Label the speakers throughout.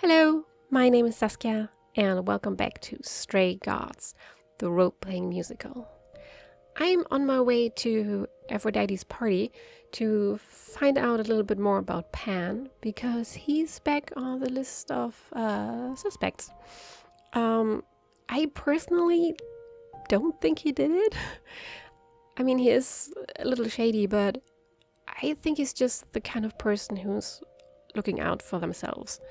Speaker 1: Hello, my name is Saskia, and welcome back to Stray Gods, the role-playing musical. I'm on my way to Aphrodite's party to find out a little bit more about Pan, because he's back on the list of suspects. I personally don't think he did it. I mean, he is a little shady, but I think he's just the kind of person who's looking out for themselves.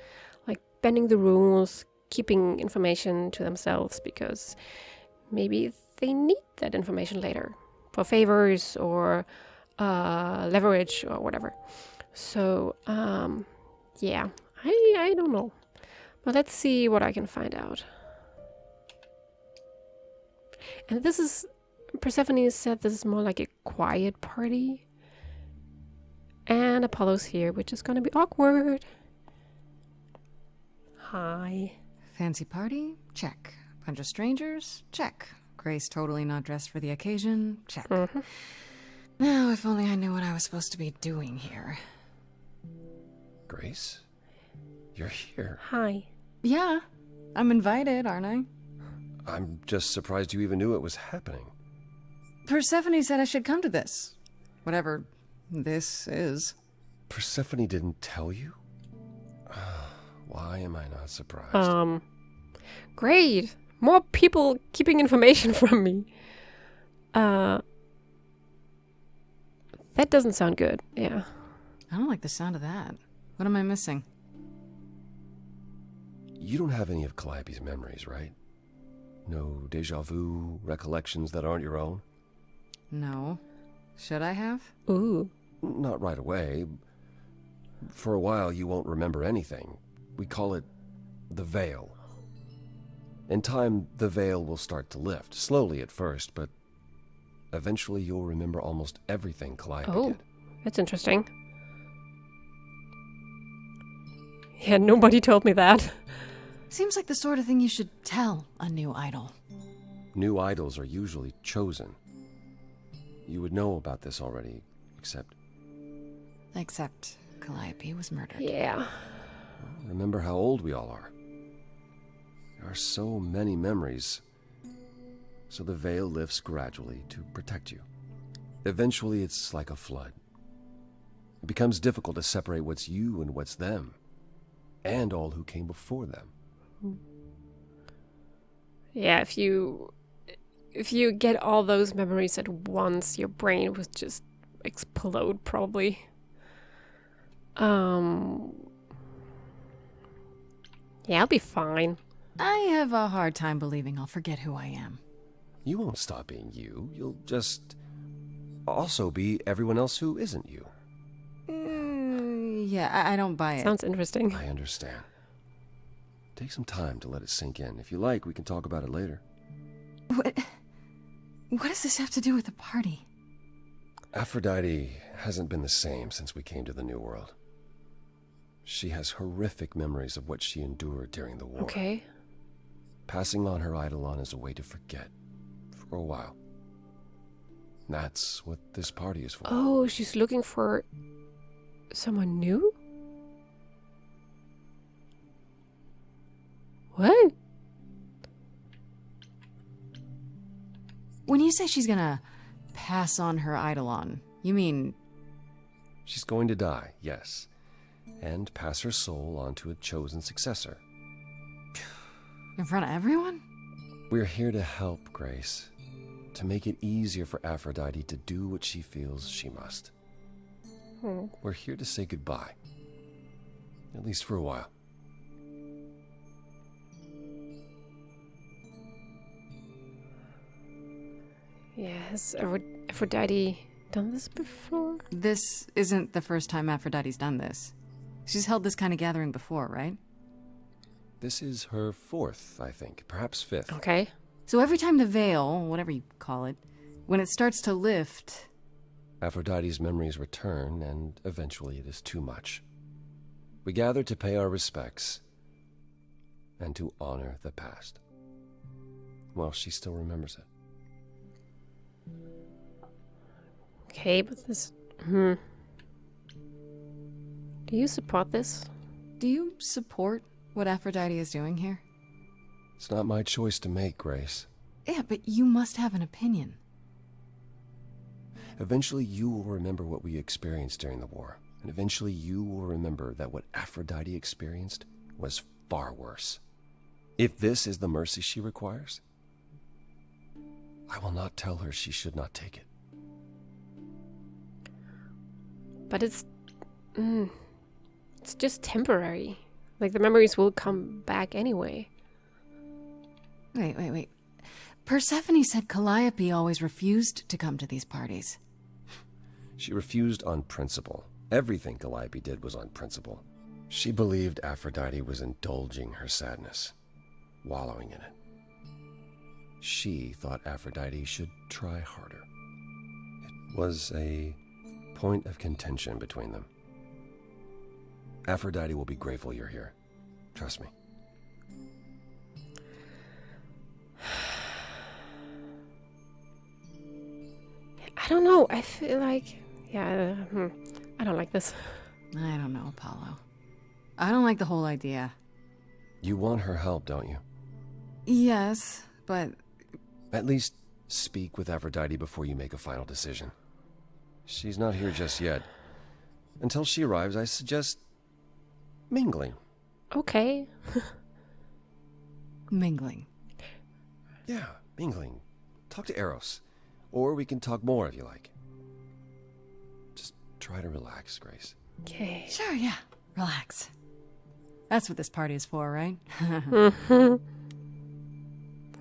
Speaker 1: Like bending the rules, keeping information to themselves because maybe they need that information later for favors or leverage or whatever. So, yeah, I don't know. But let's see what I can find out. And this is, Persephone said this is more like a quiet party. And Apollo's here, which is going to be awkward. Hi.
Speaker 2: Fancy party? Check. Bunch of strangers? Check. Grace totally not dressed for the occasion? Check. Now, if only I knew what I was supposed to be doing here.
Speaker 3: Grace? You're here.
Speaker 1: Hi.
Speaker 2: Yeah, I'm invited, aren't I?
Speaker 3: I'm just surprised you even knew it was happening.
Speaker 2: Persephone said I should come to this. Whatever this is.
Speaker 3: Persephone didn't tell you? Why am I not surprised?
Speaker 1: Great. More people keeping information from me. That doesn't sound good. Yeah.
Speaker 2: I don't like the sound of that. What am I missing?
Speaker 3: You don't have any of Calliope's memories, right? No deja vu, recollections that aren't your own?
Speaker 2: No. Should I have?
Speaker 1: Ooh.
Speaker 3: Not right away. For a while, you won't remember anything. We call it the veil. In time, the veil will start to lift, slowly at first, but eventually you'll remember almost everything Calliope did.
Speaker 1: That's interesting. Yeah, nobody told me that.
Speaker 2: Seems like the sort of thing you should tell a new idol.
Speaker 3: New idols are usually chosen. You would know about this already, except
Speaker 2: Calliope was murdered.
Speaker 1: Yeah.
Speaker 3: remember how old we all are. There are so many memories, so the veil lifts gradually to protect you. Eventually, it's like a flood. It becomes difficult to separate what's you and what's them, and all who came before them.
Speaker 1: Yeah, if you get all those memories at once, your brain would just explode, probably. Yeah, I'll be fine.
Speaker 2: I have a hard time believing I'll forget who I am.
Speaker 3: You won't stop being you. You'll just also be everyone else who isn't you.
Speaker 2: Yeah, I don't buy it.
Speaker 1: Sounds interesting.
Speaker 3: I understand. Take some time to let it sink in. If you like, we can talk about it later.
Speaker 2: What does this have to do with the party?
Speaker 3: Aphrodite hasn't been the same since we came to the New World. She has horrific memories of what she endured during the war.
Speaker 1: Okay.
Speaker 3: Passing on her eidolon is a way to forget, for a while. That's what this party is for.
Speaker 1: Oh, she's looking for someone new? What?
Speaker 2: When you say she's gonna pass on her eidolon, you mean...
Speaker 3: She's going to die, yes, and pass her soul on to a chosen successor.
Speaker 2: in front of everyone?
Speaker 3: We're here to help, Grace, to make it easier for Aphrodite to do what she feels she must. We're here to say goodbye, at least for a while.
Speaker 1: Yeah, has Aphrodite done this before?
Speaker 2: This isn't the first time Aphrodite's done this. She's held this kind of gathering before, right?
Speaker 3: This is her fourth, I think, perhaps fifth.
Speaker 1: Okay.
Speaker 2: So every time the veil, whatever you call it, when it starts to lift...
Speaker 3: Aphrodite's memories return, and eventually it is too much. We gather to pay our respects and to honor the past. Well, she still remembers it.
Speaker 1: Okay, but this... Do you support this?
Speaker 2: Do you support what Aphrodite is doing here?
Speaker 3: It's not my choice to make, Grace.
Speaker 2: Yeah, but you must have an opinion.
Speaker 3: Eventually you will remember what we experienced during the war. And eventually you will remember that what Aphrodite experienced was far worse. If this is the mercy she requires, I will not tell her she should not take it.
Speaker 1: But it's just temporary. Like, the memories will come back anyway.
Speaker 2: Wait. Persephone said Calliope always refused to come to these parties.
Speaker 3: She refused on principle. Everything Calliope did was on principle. She believed Aphrodite was indulging her sadness, wallowing in it. She thought Aphrodite should try harder. It was a point of contention between them. Aphrodite will be grateful you're here. Trust me.
Speaker 1: I don't know. I feel like... Yeah, I don't like this.
Speaker 2: I don't know, Apollo. I don't like the whole idea.
Speaker 3: You want her help, don't you?
Speaker 2: Yes, but...
Speaker 3: At least speak with Aphrodite before you make a final decision. She's not here just yet. Until she arrives, I suggest mingling.
Speaker 1: Okay.
Speaker 2: Mingling.
Speaker 3: Yeah, mingling. Talk to Eros. Or we can talk more if you like. Just try to relax, Grace.
Speaker 1: Okay.
Speaker 2: Sure, yeah. Relax. That's what this party is for, right?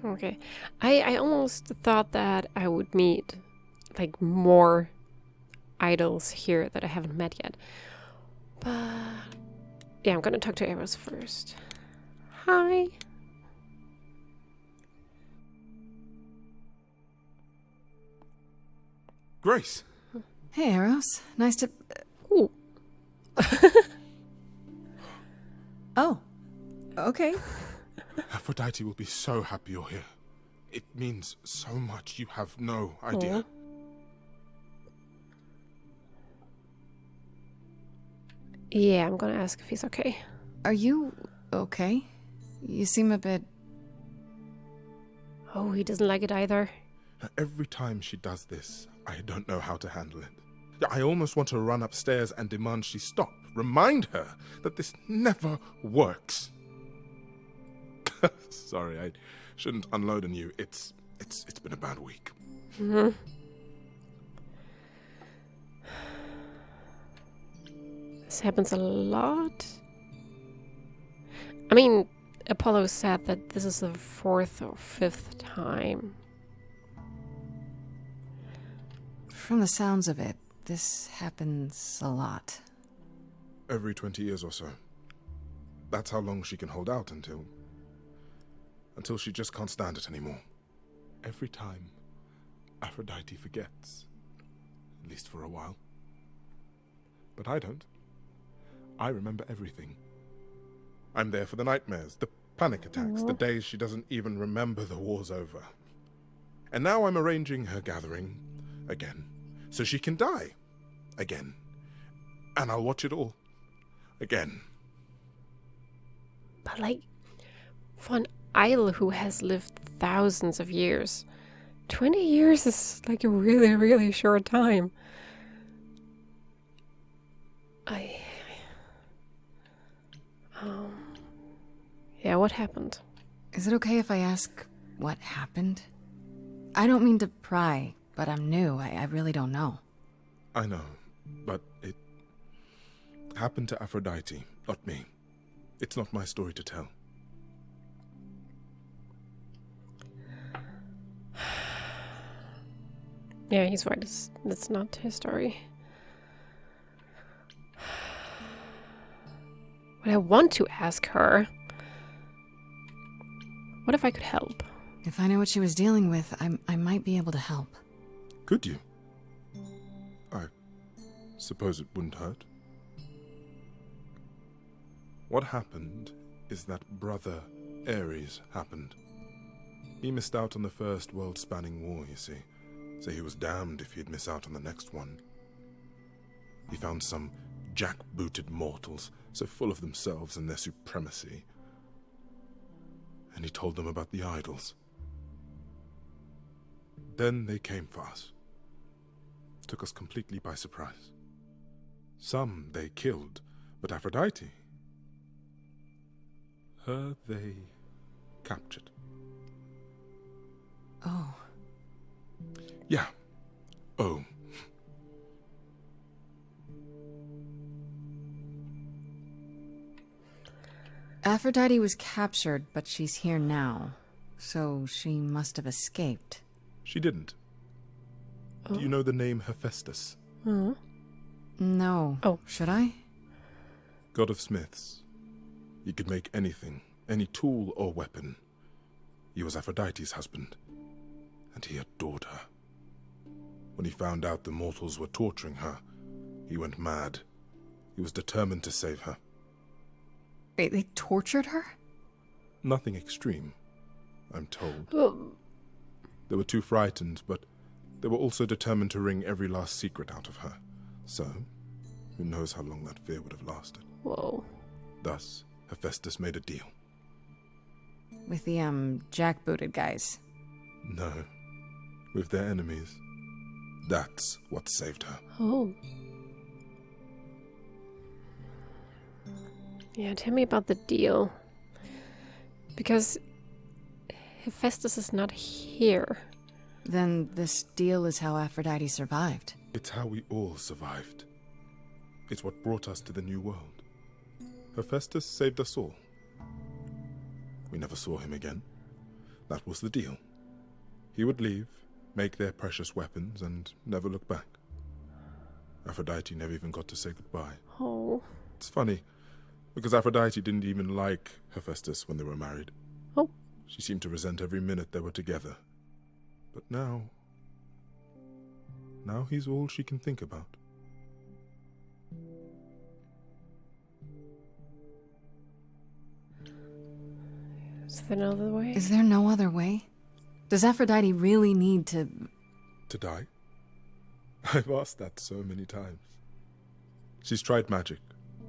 Speaker 1: Okay. I almost thought that I would meet, like, more idols here that I haven't met yet. But... yeah, I'm gonna talk to Eros first. Hi.
Speaker 4: Grace!
Speaker 2: Hey, Eros. Nice to...
Speaker 1: Ooh.
Speaker 2: Oh. Okay.
Speaker 4: Aphrodite will be so happy you're here. It means so much, you have no idea.
Speaker 1: Yeah, I'm gonna ask if he's okay.
Speaker 2: Are you okay? You seem a bit...
Speaker 1: Oh, he doesn't like it either.
Speaker 4: Every time she does this, I don't know how to handle it. I almost want to run upstairs and demand she stop. Remind her that this never works. Sorry, I shouldn't unload on you. It's been a bad week.
Speaker 1: This happens a lot. I mean, Apollo said that this is the 4th or 5th time.
Speaker 2: From the sounds of it, this happens a lot.
Speaker 4: Every 20 years or so. That's how long she can hold out until she just can't stand it anymore. Every time, Aphrodite forgets. At least for a while. But I don't. I remember everything. I'm there for the nightmares, the panic attacks, the days she doesn't even remember the war's over. And now I'm arranging her gathering again, so she can die again. And I'll watch it all again.
Speaker 1: But like, for an idol who has lived thousands of years, 20 years is like a really, really short time. Yeah, what happened?
Speaker 2: Is it okay if I ask what happened? I don't mean to pry, but I'm new. I really don't know.
Speaker 4: I know, but it happened to Aphrodite, not me. It's not my story to tell.
Speaker 1: Yeah, he's right. It's not his story. But I want to ask her. What if I could help?
Speaker 2: If I knew what she was dealing with, I might be able to help.
Speaker 4: Could you? I suppose it wouldn't hurt. What happened is that Brother Ares happened. He missed out on the first world-spanning war, you see. So he was damned if he'd miss out on the next one. He found some jack-booted mortals, so full of themselves and their supremacy, and he told them about the idols. Then they came for us. Took us completely by surprise. Some they killed, but Aphrodite, her they captured.
Speaker 2: Oh.
Speaker 4: Yeah. Oh.
Speaker 2: Aphrodite was captured, but she's here now. So she must have escaped.
Speaker 4: She didn't. Do you know the name Hephaestus?
Speaker 2: No.
Speaker 1: Oh.
Speaker 2: Should I?
Speaker 4: God of smiths. He could make anything, any tool or weapon. He was Aphrodite's husband, and he adored her. When he found out the mortals were torturing her, he went mad. He was determined to save her.
Speaker 2: Wait, they tortured her?
Speaker 4: Nothing extreme, I'm told.
Speaker 1: Oh.
Speaker 4: They were too frightened, but they were also determined to wring every last secret out of her. So, who knows how long that fear would have lasted.
Speaker 1: Whoa.
Speaker 4: Thus, Hephaestus made a deal.
Speaker 2: With the, jackbooted guys.
Speaker 4: No, with their enemies. That's what saved her.
Speaker 1: Oh. Yeah, tell me about the deal. Because Hephaestus is not here.
Speaker 2: Then this deal is how Aphrodite survived.
Speaker 4: It's how we all survived. It's what brought us to the new world. Hephaestus saved us all. We never saw him again. That was the deal. He would leave, make their precious weapons, and never look back. Aphrodite never even got to say goodbye.
Speaker 1: Oh.
Speaker 4: It's funny, because Aphrodite didn't even like Hephaestus when they were married.
Speaker 1: Oh.
Speaker 4: She seemed to resent every minute they were together. But now he's all she can think about.
Speaker 1: Is there no other way?
Speaker 2: Is there no other way? Does Aphrodite really need to...
Speaker 4: To die? I've asked that so many times. She's tried magic,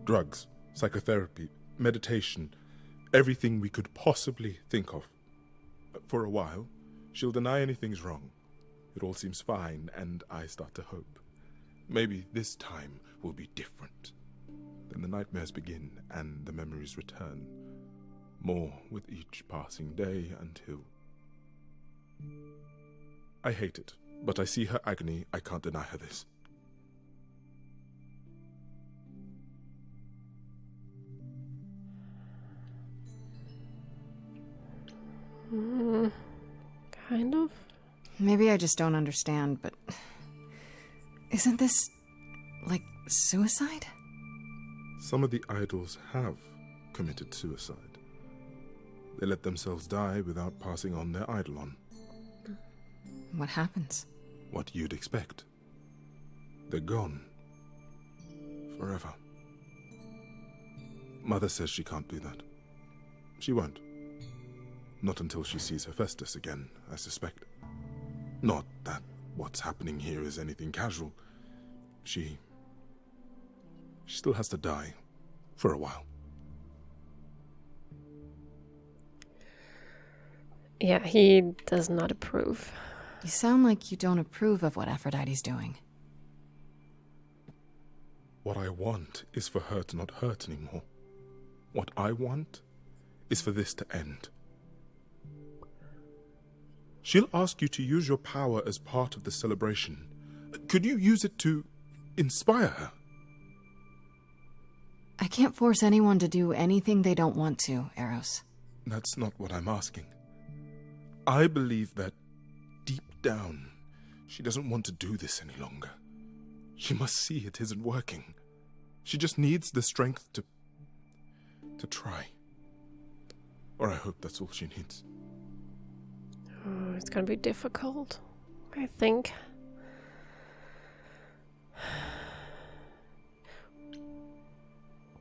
Speaker 4: drugs, psychotherapy, meditation, everything we could possibly think of. For a while, she'll deny anything's wrong. It all seems fine, and I start to hope. Maybe this time will be different. Then the nightmares begin, and the memories return. More with each passing day until... I hate it, but I see her agony. I can't deny her this.
Speaker 1: Kind of.
Speaker 2: Maybe I just don't understand, but... Isn't this... like suicide?
Speaker 4: Some of the idols have committed suicide. They let themselves die without passing on their eidolon.
Speaker 2: What happens?
Speaker 4: What you'd expect. They're gone. Forever. Mother says she can't do that. She won't. Not until she sees Hephaestus again, I suspect. Not that what's happening here is anything casual. She still has to die. For a while.
Speaker 1: Yeah, he does not approve.
Speaker 2: You sound like you don't approve of what Aphrodite's doing.
Speaker 4: What I want is for her to not hurt anymore. What I want is for this to end. She'll ask you to use your power as part of the celebration. Could you use it to inspire her?
Speaker 2: I can't force anyone to do anything they don't want to, Eros.
Speaker 4: That's not what I'm asking. I believe that deep down, she doesn't want to do this any longer. She must see it isn't working. She just needs the strength to try. Or I hope that's all she needs.
Speaker 1: Oh, it's gonna be difficult, I think.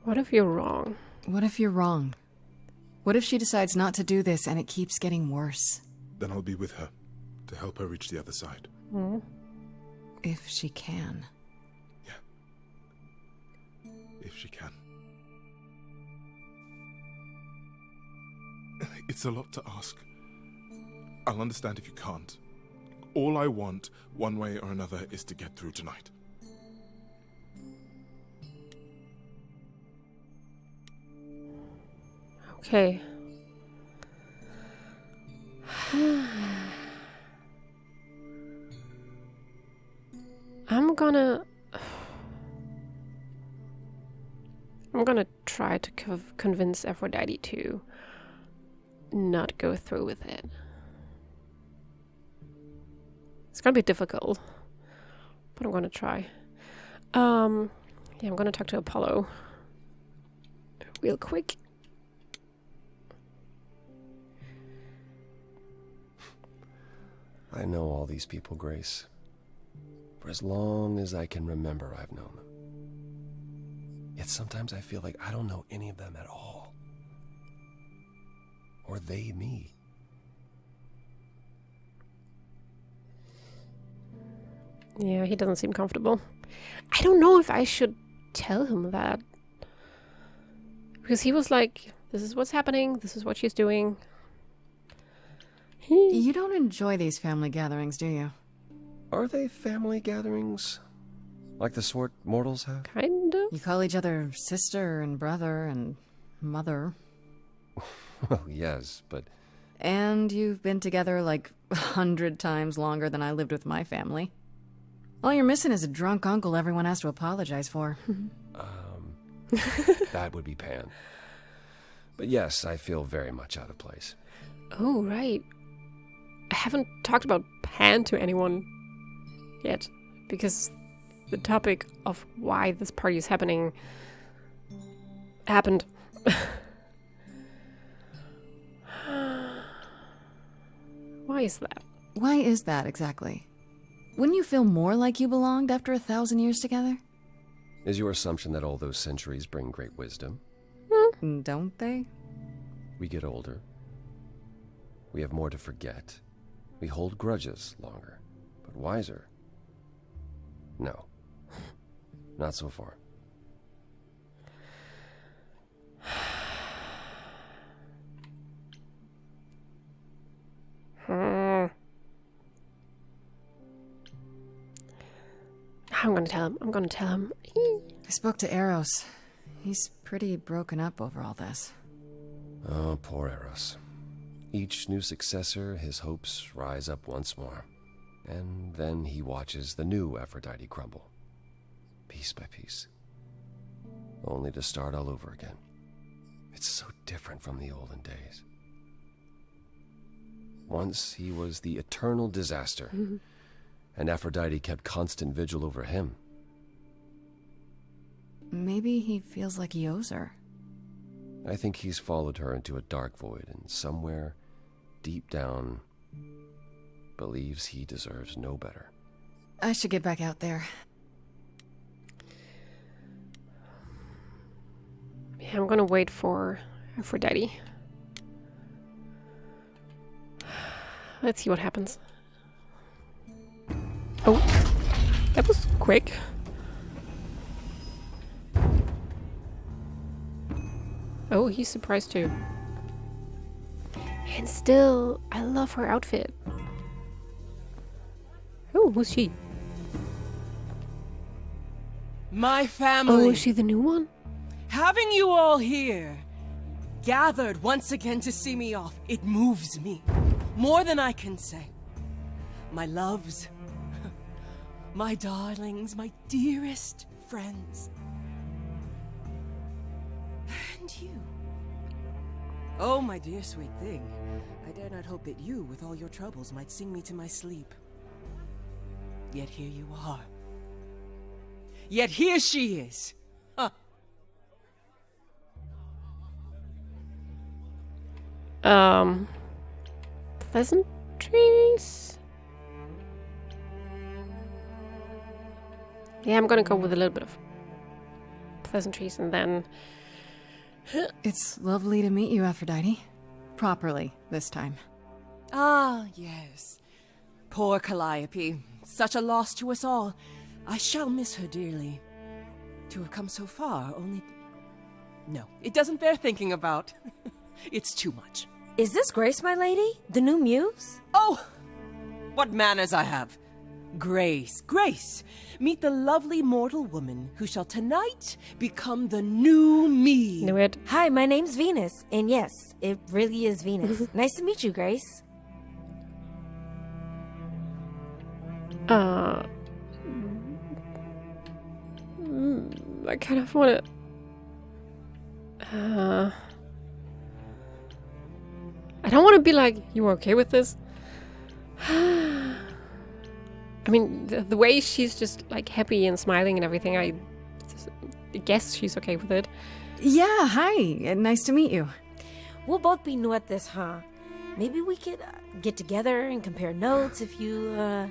Speaker 1: What if you're wrong?
Speaker 2: What if you're wrong? What if she decides not to do this and it keeps getting worse?
Speaker 4: Then I'll be with her to help her reach the other side.
Speaker 2: If she can.
Speaker 4: If she can. It's a lot to ask. I'll understand if you can't. All I want, one way or another, is to get through tonight.
Speaker 1: Okay. I'm gonna try to convince Aphrodite to not go through with it. It's gonna be difficult, but I'm gonna try. Yeah, I'm gonna talk to Apollo real quick.
Speaker 3: I know all these people, Grace. For as long as I can remember, I've known them. Yet sometimes I feel like I don't know any of them at all. Or they me.
Speaker 1: Yeah, he doesn't seem comfortable. I don't know if I should tell him that. Because he was like, this is what's happening, this is what she's doing.
Speaker 2: You don't enjoy these family gatherings, do you?
Speaker 3: Are they family gatherings? Like the sort mortals have?
Speaker 1: Kind of.
Speaker 2: You call each other sister and brother and mother.
Speaker 3: Well, yes, but...
Speaker 2: And you've been together like 100 times longer than I lived with my family. All you're missing is a drunk uncle everyone has to apologize for.
Speaker 3: That would be Pan. But yes, I feel very much out of place.
Speaker 1: Oh, right. I haven't talked about Pan to anyone yet, because the topic of why this party is happened. Why is that?
Speaker 2: Why is that exactly? Wouldn't you feel more like you belonged after 1,000 years together?
Speaker 3: Is your assumption that all those centuries bring great wisdom?
Speaker 2: Don't they?
Speaker 3: We get older. We have more to forget. We hold grudges longer, but wiser. No. Not so far.
Speaker 1: I'm gonna tell him.
Speaker 2: I spoke to Eros. He's pretty broken up over all this.
Speaker 3: Oh, poor Eros. Each new successor, his hopes rise up once more. And then he watches the new Aphrodite crumble. Piece by piece. Only to start all over again. It's so different from the olden days. Once he was the eternal disaster. And Aphrodite kept constant vigil over him.
Speaker 2: Maybe he feels like he owes her.
Speaker 3: I think he's followed her into a dark void, and somewhere, deep down, believes he deserves no better.
Speaker 2: I should get back out there.
Speaker 1: Yeah, I'm gonna wait for Aphrodite. Let's see what happens. Oh, that was quick. Oh, he's surprised too. And still, I love her outfit. Oh, who's she?
Speaker 5: My family.
Speaker 1: Oh, is she the new one?
Speaker 5: Having you all here, gathered once again to see me off, it moves me. More than I can say. My loves, my darlings, my dearest friends. And you. Oh, my dear sweet thing. I dare not hope that you, with all your troubles, might sing me to my sleep. Yet here you are. Yet here she is. Huh.
Speaker 1: Pleasantries? Yeah, I'm gonna go with a little bit of pleasantries and then...
Speaker 2: It's lovely to meet you, Aphrodite. Properly, this time.
Speaker 5: Ah, yes. Poor Calliope. Such a loss to us all. I shall miss her dearly. To have come so far, only... No, it doesn't bear thinking about. It's too much.
Speaker 6: Is this Grace, my lady? The new muse?
Speaker 5: Oh, what manners I have. Grace, Grace, meet the lovely mortal woman who shall tonight become the new me.
Speaker 1: Knew it.
Speaker 6: Hi, my name's Venus. And yes, it really is Venus. Nice to meet you, Grace.
Speaker 1: I kind of want to... I don't want to be like, you okay with this? I mean, the way she's just like happy and smiling and everything, I guess she's okay with it.
Speaker 2: Yeah, hi. Nice to meet you.
Speaker 6: We'll both be new at this, huh? Maybe we could get together and compare notes if you,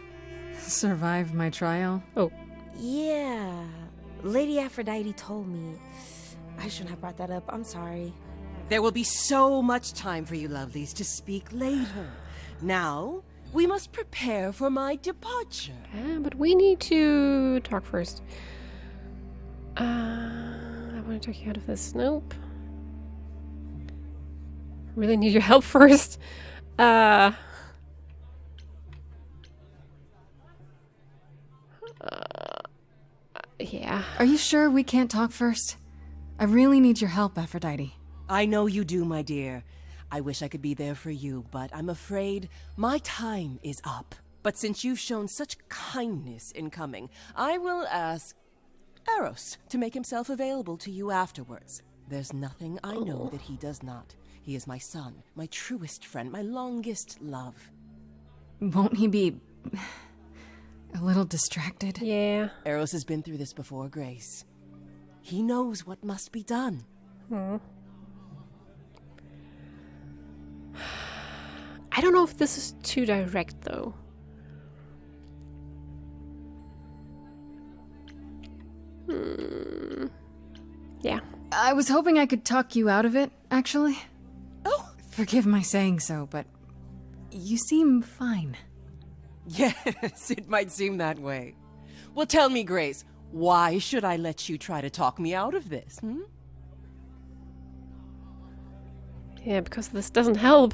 Speaker 2: Survive my trial?
Speaker 1: Oh,
Speaker 6: Yeah. Lady Aphrodite told me. I shouldn't have brought that up. I'm sorry.
Speaker 5: There will be so much time for you lovelies to speak later. Now, we must prepare for my departure.
Speaker 1: but we need to talk first. I want to talk you out of this. Nope. Really need your help first. Yeah.
Speaker 2: Are you sure we can't talk first? I really need your help, Aphrodite.
Speaker 5: I know you do, my dear. I wish I could be there for you, but I'm afraid my time is up. But since you've shown such kindness in coming, I will ask Eros to make himself available to you afterwards. There's nothing I know that he does not. He is my son, my truest friend, my longest love.
Speaker 2: Won't he be a little distracted?
Speaker 1: Yeah.
Speaker 5: Eros has been through this before, Grace. He knows what must be done.
Speaker 1: I don't know if this is too direct, though. Yeah.
Speaker 2: I was hoping I could talk you out of it, actually.
Speaker 5: Oh,
Speaker 2: Forgive my saying so, but you seem fine.
Speaker 5: yes, it might seem that way. Well, tell me, Grace, why should I let you try to talk me out of this,
Speaker 1: Yeah, because this doesn't help.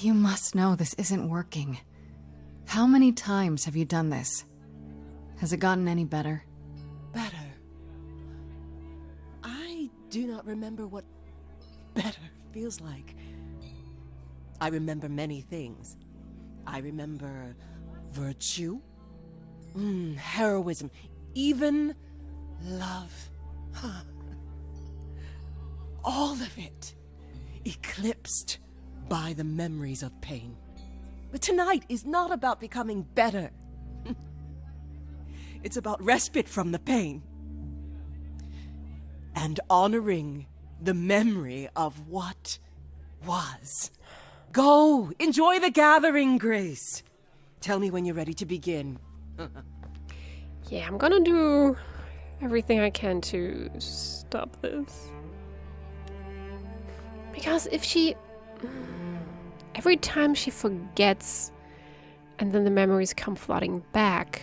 Speaker 2: You must know this isn't working. How many times have you done this? Has it gotten any better?
Speaker 5: Better. I do not remember what better feels like. I remember many things. I remember virtue, heroism, even love. All of it eclipsed by the memories of pain. But tonight is not about becoming better. It's about respite from the pain and honoring the memory of what was. Go, enjoy the gathering, Grace. Tell me when you're ready to begin.
Speaker 1: Yeah, I'm gonna do everything I can to stop this. Because if she... Every time she forgets and then the memories come flooding back...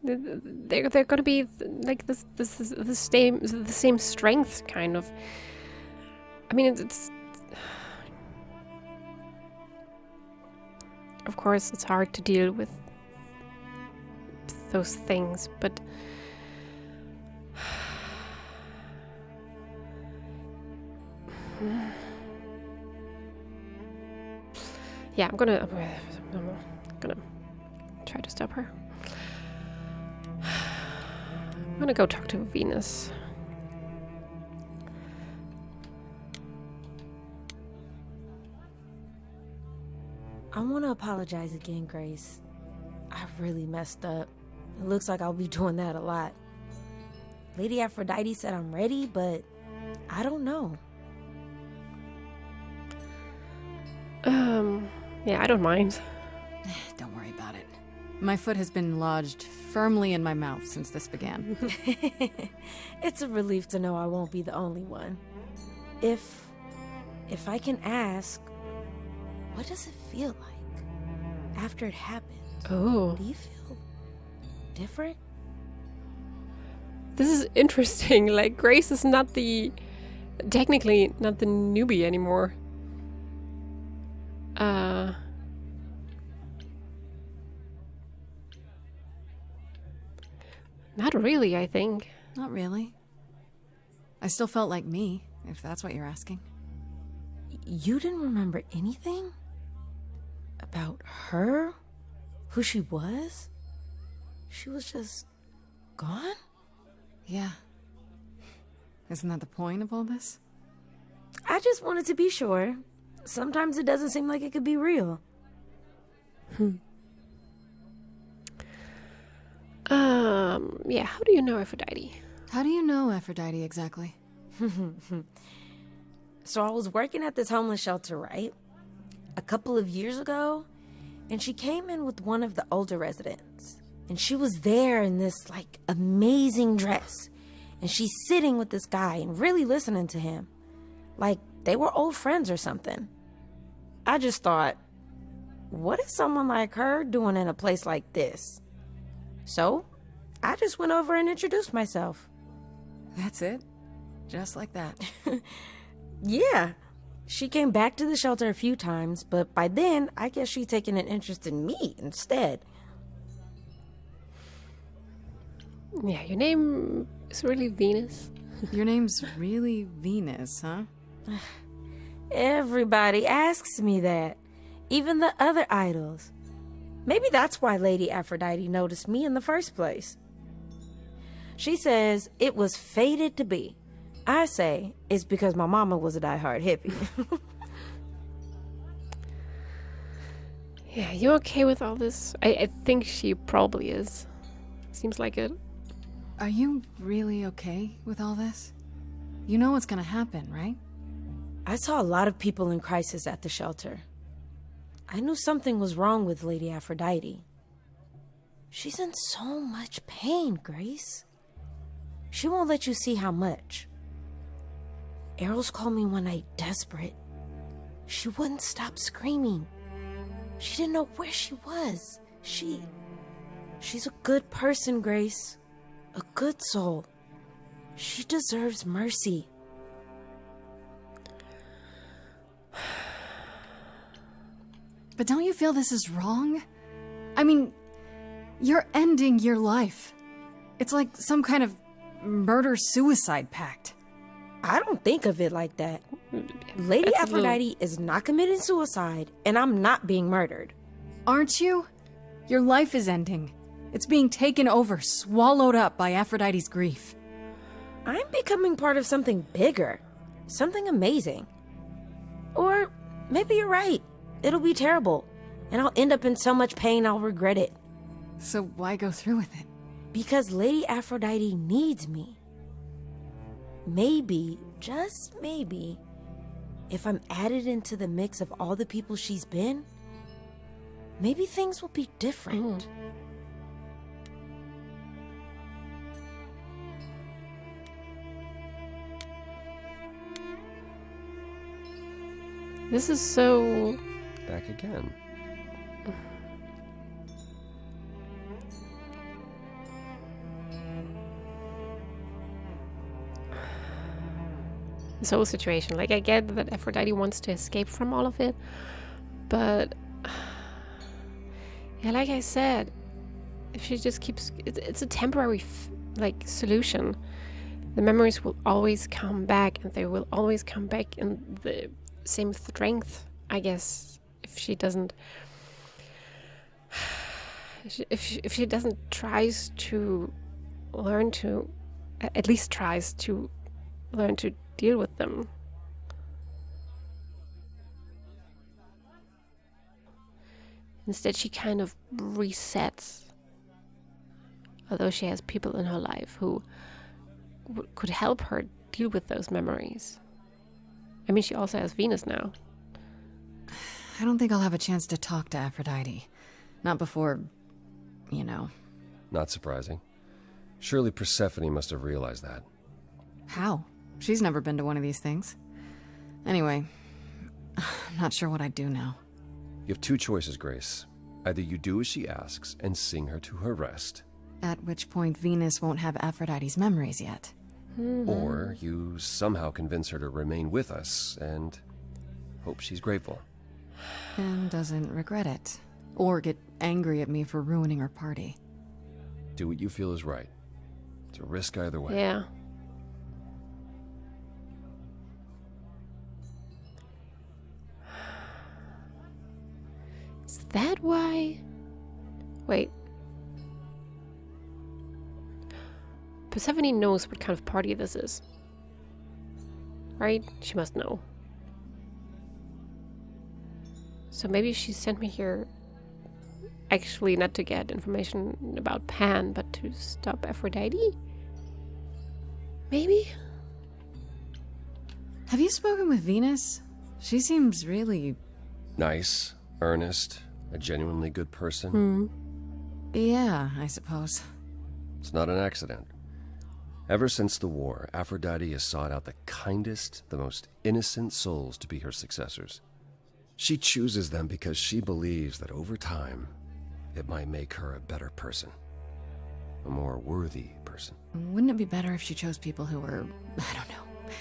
Speaker 1: They're gonna be like this is the same strength, kind of. I mean, it's of course it's hard to deal with those things, but yeah, I'm gonna try to stop her. I'm gonna go talk to Venus.
Speaker 6: I want to apologize again, Grace. I really messed up. It looks like I'll be doing that a lot. Lady Aphrodite said I'm ready, but I don't know.
Speaker 1: Yeah, I don't mind.
Speaker 2: Don't worry about it. My foot has been lodged firmly in my mouth since this began.
Speaker 6: It's a relief to know I won't be the only one. If I can ask, what does it feel like after it happened?
Speaker 1: Oh.
Speaker 6: Do you feel different?
Speaker 1: This is interesting. Like, Grace is technically not the newbie anymore. Not really, I think.
Speaker 2: Not really. I still felt like me, if that's what you're asking.
Speaker 6: You didn't remember anything? About her? Who she was? She was just gone?
Speaker 2: Yeah. Isn't that the point of all this?
Speaker 6: I just wanted to be sure. Sometimes it doesn't seem like it could be real.
Speaker 1: Yeah, how do you know Aphrodite?
Speaker 2: How do you know Aphrodite exactly?
Speaker 6: So I was working at this homeless shelter, right? A couple of years ago, and she came in with one of the older residents. And she was there in this, like, amazing dress. And she's sitting with this guy and really listening to him. Like, they were old friends or something. I just thought, what is someone like her doing in a place like this? So, I just went over and introduced myself.
Speaker 2: That's it? Just like that.
Speaker 6: Yeah. She came back to the shelter a few times, but by then, I guess she'd taken an interest in me instead.
Speaker 1: Yeah, your name is really Venus.
Speaker 2: Your name's really Venus, huh?
Speaker 6: Everybody asks me that. Even the other idols. Maybe that's why Lady Aphrodite noticed me in the first place. She says it was fated to be. I say it's because my mama was a diehard hippie.
Speaker 1: Yeah, you okay with all this? I think she probably is. Seems like it.
Speaker 2: Are you really okay with all this? You know what's gonna happen, right?
Speaker 6: I saw a lot of people in crisis at the shelter. I knew something was wrong with Lady Aphrodite. She's in so much pain, Grace. She won't let you see how much. Errol's called me one night desperate. She wouldn't stop screaming. She didn't know where she was. She's a good person, Grace. A good soul. She deserves mercy.
Speaker 2: But don't you feel this is wrong? I mean, you're ending your life. It's like some kind of murder-suicide pact.
Speaker 6: I don't think of it like that. Lady
Speaker 1: That's a
Speaker 6: Aphrodite is not committing suicide, and I'm not being murdered.
Speaker 2: Aren't you? Your life is ending. It's being taken over, swallowed up by Aphrodite's grief.
Speaker 6: I'm becoming part of something bigger. Something amazing. Or maybe you're right. It'll be terrible. And I'll end up in so much pain I'll regret it.
Speaker 2: So why go through with it?
Speaker 6: Because Lady Aphrodite needs me. Maybe, just maybe, if I'm added into the mix of all the people she's been, maybe things will be different.
Speaker 1: This is so...
Speaker 3: Back again.
Speaker 1: This whole situation. Like, I get that Aphrodite wants to escape from all of it, but... Yeah, like I said, if she just keeps... It's a temporary, solution. The memories will always come back, and they will always come back in the same strength, I guess, if she doesn't... If she doesn't tries to learn to... At least tries to learn to deal with them. Instead, she kind of resets. Although she has people in her life who could help her deal with those memories. I mean, she also has Venus now.
Speaker 2: I don't think I'll have a chance to talk to Aphrodite. Not before, you know.
Speaker 3: Not surprising. Surely Persephone must have realized that.
Speaker 2: How? She's never been to one of these things. Anyway, I'm not sure what I'd do now.
Speaker 3: You have two choices, Grace. Either you do as she asks and sing her to her rest.
Speaker 2: At which point Venus won't have Aphrodite's memories yet.
Speaker 3: Or you somehow convince her to remain with us and hope she's grateful.
Speaker 2: And doesn't regret it. Or get angry at me for ruining her party.
Speaker 3: Do what you feel is right. It's a risk either way.
Speaker 1: Yeah. Is that why? Wait. Persephone knows what kind of party this is. Right? She must know. So maybe she sent me here actually not to get information about Pan, but to stop Aphrodite? Maybe?
Speaker 2: Have you spoken with Venus? She seems really...
Speaker 3: Nice, earnest, a genuinely good person.
Speaker 2: Yeah, I suppose.
Speaker 3: It's not an accident. Ever since the war, Aphrodite has sought out the kindest, the most innocent souls to be her successors. She chooses them because she believes that over time, it might make her a better person. A more worthy person.
Speaker 2: Wouldn't it be better if she chose people who were, I don't know,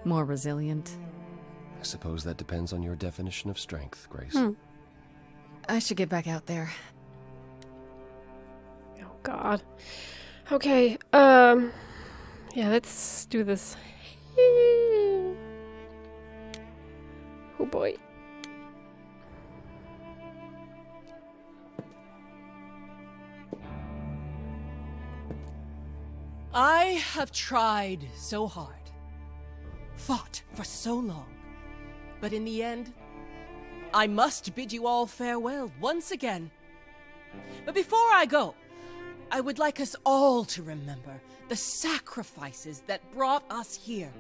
Speaker 2: more resilient?
Speaker 3: I suppose that depends on your definition of strength, Grace.
Speaker 2: I should get back out there.
Speaker 1: Oh god. Okay, yeah, let's do this. Oh boy.
Speaker 5: I have tried so hard, fought for so long, but in the end, I must bid you all farewell once again. But before I go, I would like us all to remember the sacrifices that brought us here,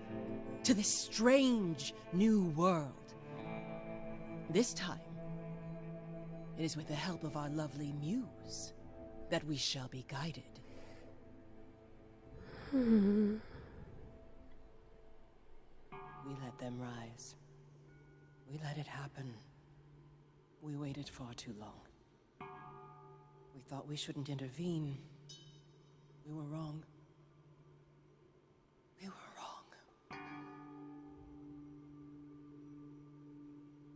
Speaker 5: to this strange new world. This time, it is with the help of our lovely muse that we shall be guided. We let them rise. We let it happen. We waited far too long. We thought we shouldn't intervene. We were wrong. We were wrong.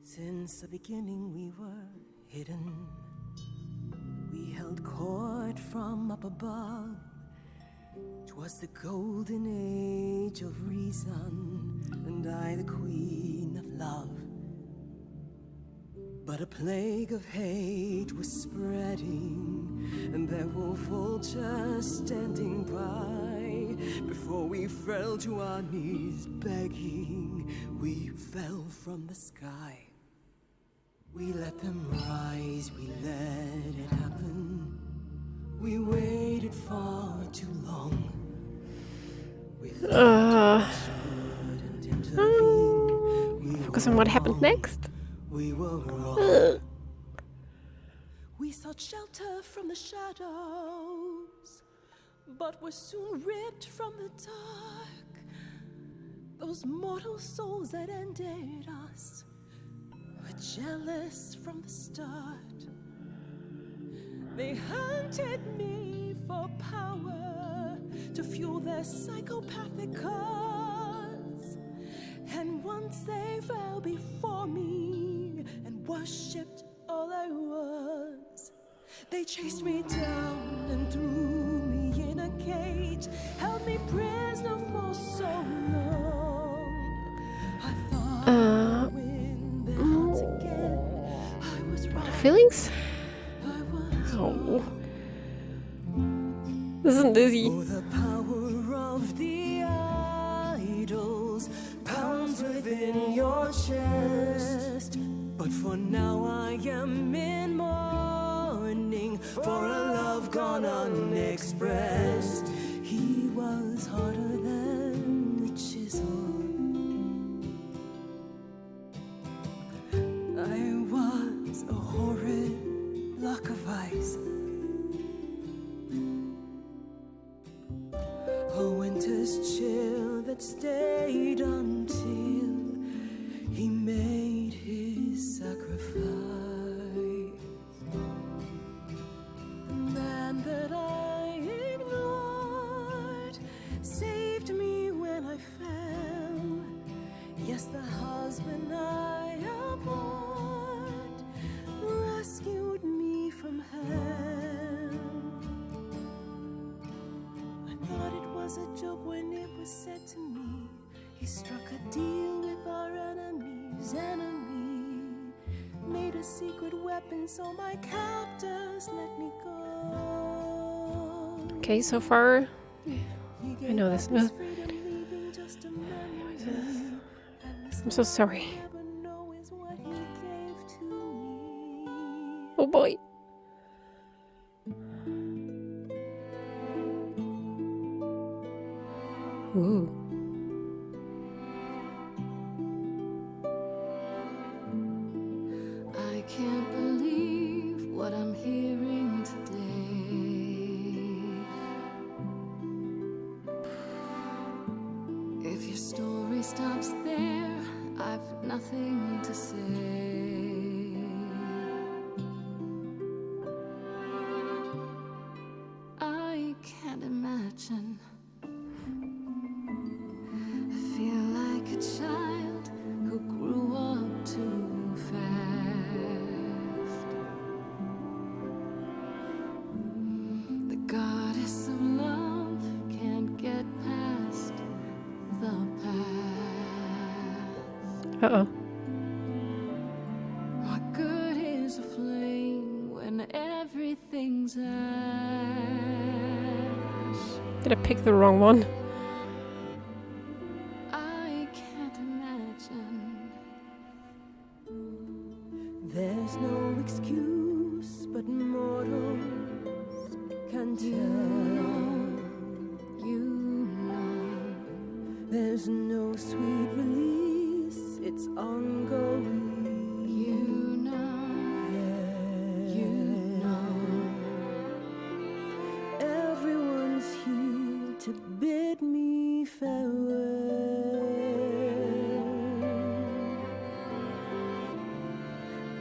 Speaker 5: Since the beginning we were hidden. We held court from up above. 'Twas the golden age of reason, and I the queen of love. But a plague of hate was spreading, and there were vultures standing by. Before we fell to our knees begging, we fell from the sky. We let them rise, we let it happen. We waited far too long.
Speaker 1: Focus on what happened next.
Speaker 5: We were wrong. We sought shelter from the shadows, but were soon ripped from the dark. Those mortal souls that ended us were jealous from the start. They hunted me for power to fuel their psychopathic cause. And once they fell before me and worshipped all I was, they chased me down and threw me in a cage, held me prisoner for so long. I thought I'd win their hearts again. I was wrong.
Speaker 1: Feelings?
Speaker 5: I was
Speaker 1: Oh. This isn't easy.
Speaker 5: Oh, the power of the idols pounds within your chest. But for now I am in mourning for a love gone unexpressed. He was harder than the chisel. I was a horrid block of ice. A winter's chill that stayed until he made his sacrifice. The man that I spoke when it was said to me. He struck a deal with our enemy's enemy. Made a secret weapon so my captors let me go.
Speaker 1: Okay, so far I know this. I'm so sorry. Oh boy. Ooh.
Speaker 2: I can't believe what I'm hearing today. If your story stops there, I've nothing to say. I can't imagine. I feel like a child who grew up too fast. The goddess of love can't get past the past.
Speaker 1: Uh-oh.
Speaker 2: What good is a flame when everything's ash?
Speaker 1: Did I pick the wrong one?
Speaker 2: I can't imagine.
Speaker 5: There's no excuse, but mortals can tell.
Speaker 2: You know.
Speaker 5: There's no sweet release, it's ongoing.
Speaker 2: You know. You know.
Speaker 5: Everyone's here to bid me farewell.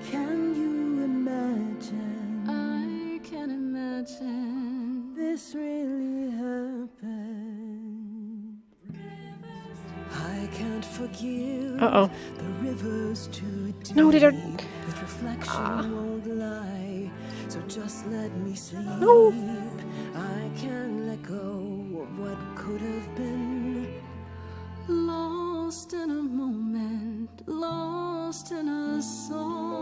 Speaker 5: Can you imagine
Speaker 2: I can imagine.
Speaker 5: this really happened? I can't forgive
Speaker 1: Uh-oh.
Speaker 5: the rivers too deep.
Speaker 1: No, did I...
Speaker 5: That reflection won't lie, so just let me sleep.
Speaker 1: No.
Speaker 5: I can't let go of what could have been.
Speaker 2: Lost in a moment, lost in a song.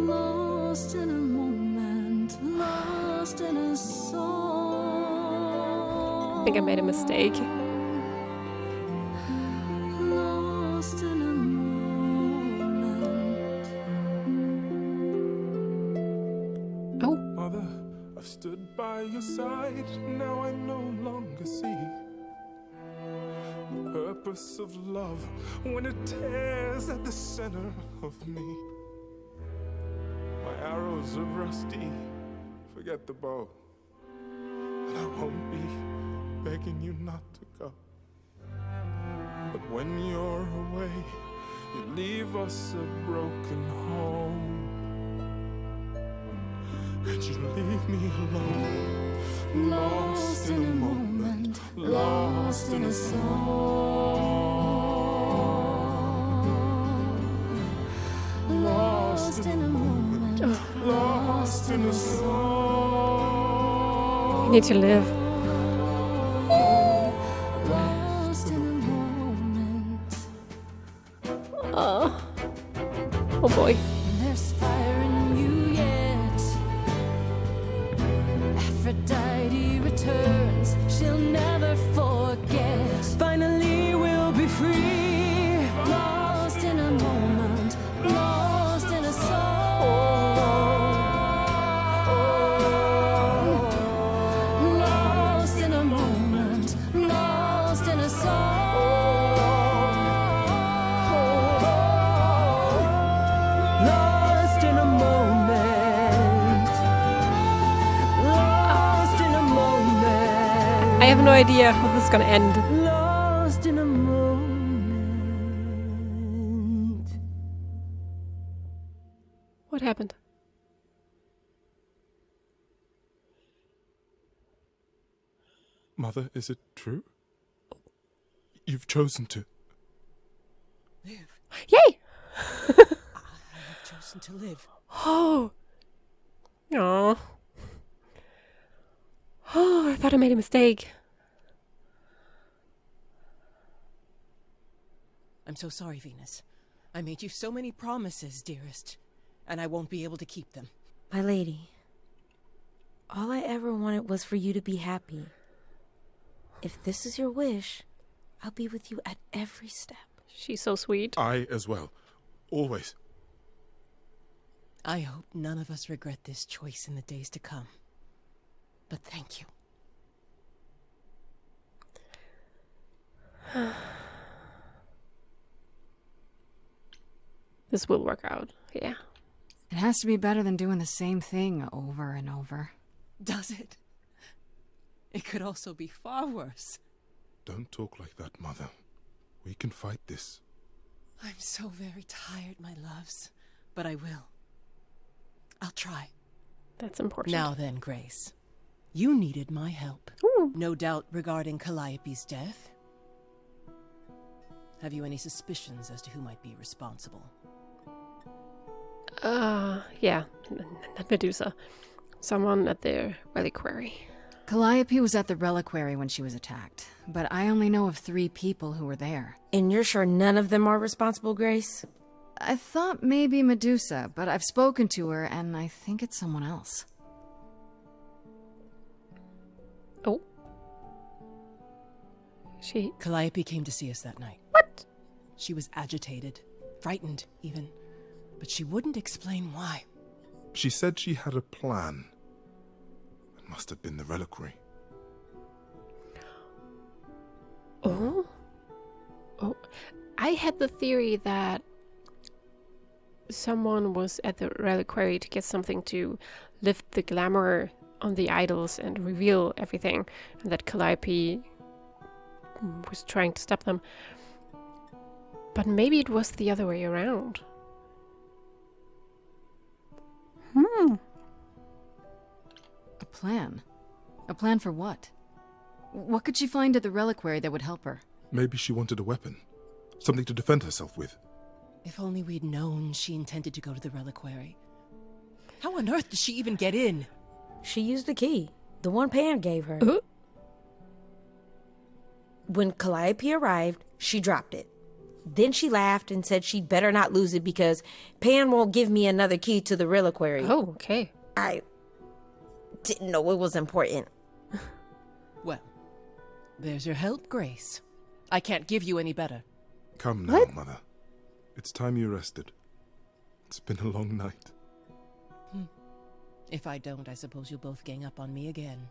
Speaker 2: Lost in a moment, lost in a song.
Speaker 1: I think I made a mistake.
Speaker 2: Lost in a moment.
Speaker 1: Oh.
Speaker 4: Mother, I've stood by your side, now I no longer see the purpose of love when it tears at the center of me. My arrows are rusty, forget the bow, and I won't be begging you not to go. But when you're away, you leave us a broken home. And you leave me alone, lost in a moment, lost in a song. Lost in a moment, lost in a song.
Speaker 1: You need to live.
Speaker 2: Lost in a moment.
Speaker 1: Oh. Oh boy.
Speaker 2: There's fire in you yet. Aphrodite returns, she'll never forget.
Speaker 5: Finally, we'll be free.
Speaker 2: Lost in a moment, lost in a song. Lost in a moment, lost in a song.
Speaker 5: Lost in a moment. Lost in a moment.
Speaker 1: I have no idea how this is gonna end.
Speaker 5: Lost in a moment.
Speaker 1: What happened?
Speaker 4: Mother, is it true? You've chosen to.
Speaker 5: Live.
Speaker 1: Yay!
Speaker 5: I have chosen to live.
Speaker 1: Oh. Aw. god, I made a mistake.
Speaker 5: I'm so sorry, Venus. I made you so many promises, dearest, and I won't be able to keep them.
Speaker 6: My lady, all I ever wanted was for you to be happy. If this is your wish, I'll be with you at every step.
Speaker 1: She's so sweet.
Speaker 4: I as well. Always.
Speaker 5: I hope none of us regret this choice in the days to come. But thank you.
Speaker 1: This will work out, yeah.
Speaker 2: It has to be better than doing the same thing over and over.
Speaker 5: Does it? It could also be far worse.
Speaker 4: Don't talk like that, Mother. We can fight this.
Speaker 5: I'm so very tired, my loves. But I will. I'll try.
Speaker 1: That's important.
Speaker 5: Now then, Grace. You needed my help.
Speaker 1: Ooh.
Speaker 5: No doubt regarding Calliope's death. Have you any suspicions as to who might be responsible?
Speaker 1: Yeah. Not Medusa. Someone at the reliquary.
Speaker 2: Calliope was at the reliquary when she was attacked, but I only know of 3 people who were there.
Speaker 6: And you're sure none of them are responsible, Grace?
Speaker 2: I thought maybe Medusa, but I've spoken to her, and I think it's someone else.
Speaker 1: Oh.
Speaker 5: Calliope came to see us that night.
Speaker 1: What?
Speaker 5: She was agitated, frightened even, but she wouldn't explain why.
Speaker 4: She said she had a plan. It must have been the reliquary.
Speaker 1: Oh? Oh. I had the theory that someone was at the reliquary to get something to lift the glamour on the idols and reveal everything, and that Calliope was trying to stop them. But maybe it was the other way around.
Speaker 2: A plan? A plan for what? What could she find at the reliquary that would help her?
Speaker 4: Maybe she wanted a weapon. Something to defend herself with.
Speaker 5: If only we'd known she intended to go to the reliquary. How on earth did she even get in?
Speaker 6: She used the key, the one Pan gave her. When Calliope arrived, she dropped it. Then she laughed and said she'd better not lose it because Pan won't give me another key to the reliquary.
Speaker 1: Oh, okay.
Speaker 6: I didn't know it was important.
Speaker 5: Well, there's your help, Grace. I can't give you any better.
Speaker 4: Come now,
Speaker 1: What?
Speaker 4: Mother. It's time you rested. It's been a long night.
Speaker 5: If I don't, I suppose you'll both gang up on me again.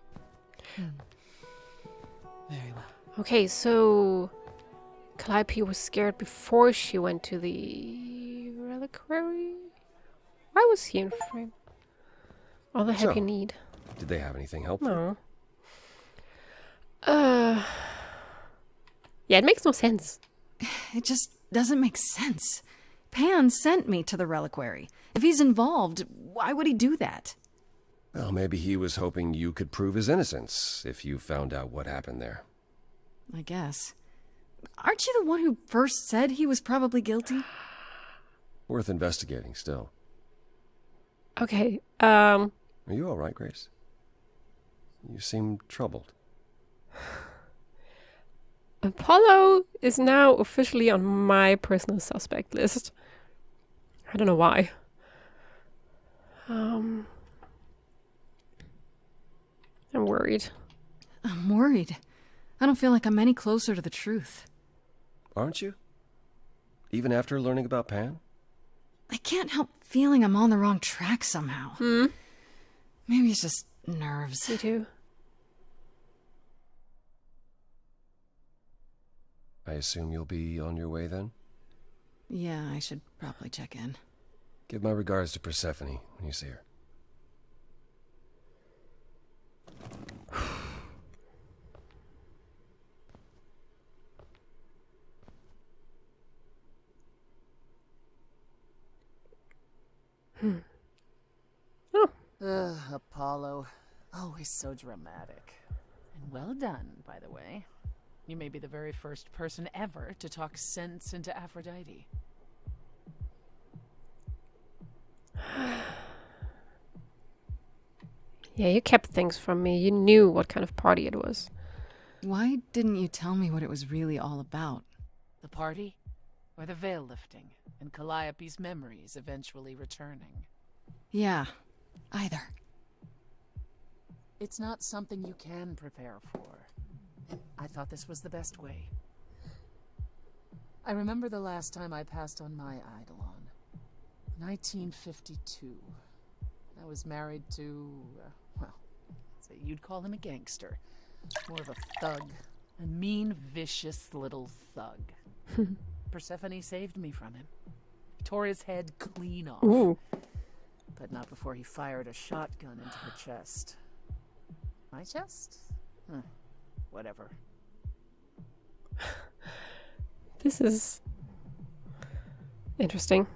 Speaker 5: Very well.
Speaker 1: Okay, so Calliope was scared before she went to the reliquary? Why was he in frame? All the help
Speaker 3: So,
Speaker 1: you need.
Speaker 3: Did they have anything helpful?
Speaker 1: No. Yeah, it makes no sense.
Speaker 2: It just doesn't make sense. Pan sent me to the reliquary. If he's involved, why would he do that?
Speaker 3: Well, maybe he was hoping you could prove his innocence if you found out what happened there.
Speaker 2: I guess. Aren't you the one who first said he was probably guilty?
Speaker 3: Worth investigating still.
Speaker 1: Okay,
Speaker 3: Are you all right, Grace? You seem troubled.
Speaker 1: Apollo is now officially on my personal suspect list. I don't know why. I'm worried.
Speaker 2: I'm worried. I don't feel like I'm any closer to the truth.
Speaker 3: Aren't you? Even after learning about Pan?
Speaker 2: I can't help feeling I'm on the wrong track somehow. Maybe it's just nerves.
Speaker 1: Me too.
Speaker 3: I assume you'll be on your way then?
Speaker 2: Yeah, I should probably check in.
Speaker 3: Give my regards to Persephone when you see her.
Speaker 7: Apollo. Always so dramatic.
Speaker 8: And well done, by the way. You may be the very first person ever to talk sense into Aphrodite.
Speaker 1: Yeah, you kept things from me. You knew what kind of party it was.
Speaker 2: Why didn't you tell me what it was really all about?
Speaker 8: The party? Or the veil lifting, and Calliope's memories eventually returning?
Speaker 2: Yeah, either.
Speaker 8: It's not something you can prepare for. I thought this was the best way. I remember the last time I passed on my Eidolon. 1952. I was married to, well, say you'd call him a gangster. More of a thug. A mean, vicious little thug. Persephone saved me from him. Tore his head clean off.
Speaker 1: Ooh.
Speaker 8: But not before he fired a shotgun into her chest. My chest? Huh. Whatever.
Speaker 1: This is interesting.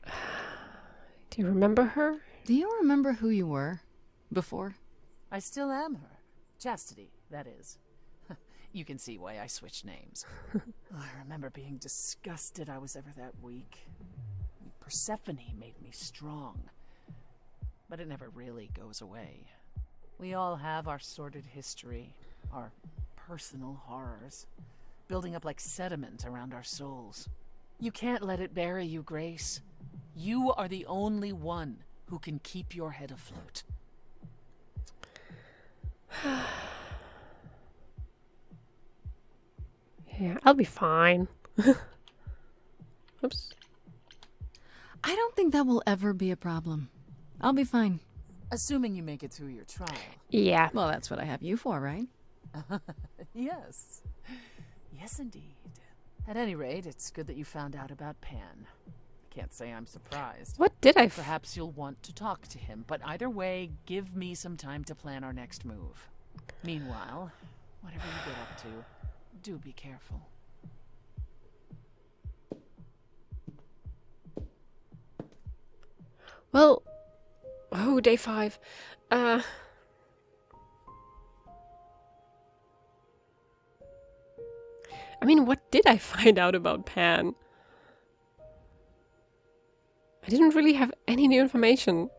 Speaker 1: Do you remember her?
Speaker 2: Do you remember who you were before?
Speaker 8: I still am her. Chastity, that is. You can see why I switched names. I remember being disgusted I was ever that weak. Persephone made me strong. But it never really goes away. We all have our sordid history, our personal horrors, building up like sediment around our souls. You can't let it bury you, Grace. You are the only one who can keep your head afloat.
Speaker 1: Yeah, I'll be fine. Oops.
Speaker 2: I don't think that will ever be a problem. I'll be fine.
Speaker 8: Assuming you make it through your trial.
Speaker 1: Yeah.
Speaker 2: Well, that's what I have you for, right?
Speaker 8: Yes. Yes, indeed. At any rate, it's good that you found out about Pan. I can't say I'm surprised.
Speaker 1: What did I
Speaker 8: Perhaps you'll want to talk to him, but either way, give me some time to plan our next move. Meanwhile, whatever you get up to, do be careful.
Speaker 1: Well, oh, day 5. I mean, what did I find out about Pan? I didn't really have any new information.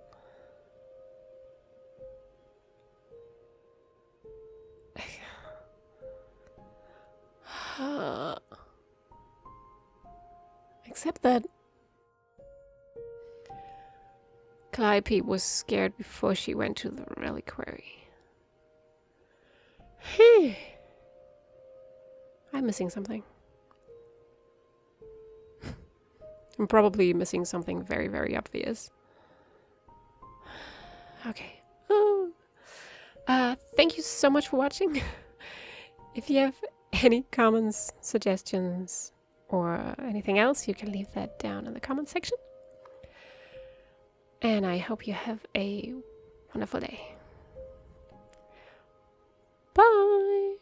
Speaker 1: Except that Calliope was scared before she went to the reliquary. I'm missing something. I'm probably missing something very, very obvious. Okay. Oh. Thank you so much for watching. If you have any comments, suggestions, or anything else, you can leave that down in the comment section. And I hope you have a wonderful day. Bye!